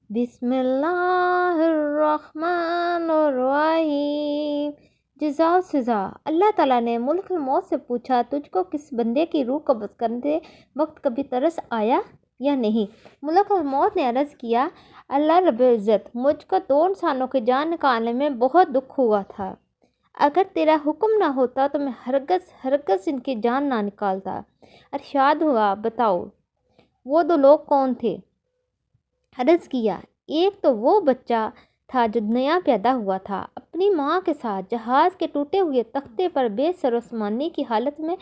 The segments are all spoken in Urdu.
بسم اللہ الرحمن الرحیم۔ جزا و سزا۔ اللہ تعالیٰ نے ملک الموت سے پوچھا، تجھ کو کس بندے کی روح قبض کرتے وقت کبھی ترس آیا یا نہیں؟ ملک الموت نے عرض کیا، اللہ رب العزت، مجھ کو 2 انسانوں کی جان نکالنے میں بہت دکھ ہوا تھا۔ اگر تیرا حکم نہ ہوتا تو میں ہرگز ان کی جان نہ نکالتا۔ ارشاد ہوا، بتاؤ وہ 2 لوگ کون تھے؟ عرض کیا، ایک تو وہ بچہ تھا جو نیا پیدا ہوا تھا، اپنی ماں کے ساتھ جہاز کے ٹوٹے ہوئے تختے پر بے سر و سامانی کی حالت میں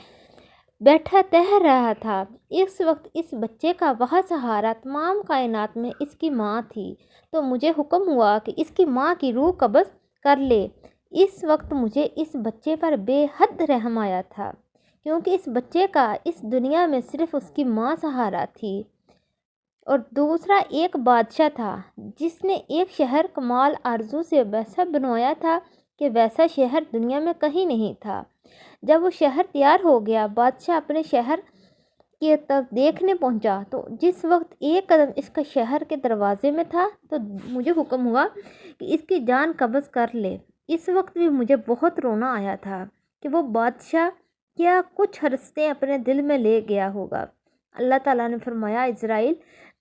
بیٹھا تیر رہا تھا۔ اس وقت اس بچے کا وہ سہارا تمام کائنات میں اس کی ماں تھی، تو مجھے حکم ہوا کہ اس کی ماں کی روح قبض کر لے۔ اس وقت مجھے اس بچے پر بے حد رحم آیا تھا، کیونکہ اس بچے کا اس دنیا میں صرف اس کی ماں سہارا تھی۔ اور دوسرا ایک بادشاہ تھا جس نے ایک شہر کمال آرزو سے ویسا بنوایا تھا کہ ویسا شہر دنیا میں کہیں نہیں تھا۔ جب وہ شہر تیار ہو گیا، بادشاہ اپنے شہر کی طرف دیکھنے پہنچا تو جس وقت ایک قدم اس کا شہر کے دروازے میں تھا تو مجھے حکم ہوا کہ اس کی جان قبض کر لے۔ اس وقت بھی مجھے بہت رونا آیا تھا کہ وہ بادشاہ کیا کچھ حسرتیں اپنے دل میں لے گیا ہوگا۔ اللہ تعالیٰ نے فرمایا، اسرائیل،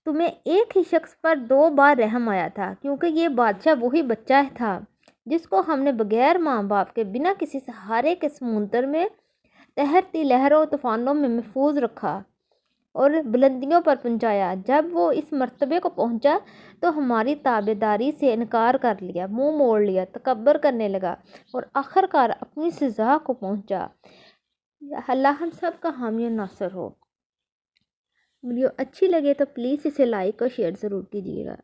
تمہیں ایک ہی شخص پر 2 بار رحم آیا تھا، کیونکہ یہ بادشاہ وہی بچہ تھا جس کو ہم نے بغیر ماں باپ کے بنا کسی سہارے کے سمندر میں تیرتی لہروں و طوفانوں میں محفوظ رکھا اور بلندیوں پر پہنچایا۔ جب وہ اس مرتبے کو پہنچا تو ہماری تابعداری سے انکار کر لیا، منہ موڑ لیا، تکبر کرنے لگا اور آخر کار اپنی سزا کو پہنچا۔ اللہ ہم سب کا حامی و ناصر ہو۔ ویڈیو اچھی لگے تو پلیز اسے لائک اور شیئر ضرور کیجیے گا۔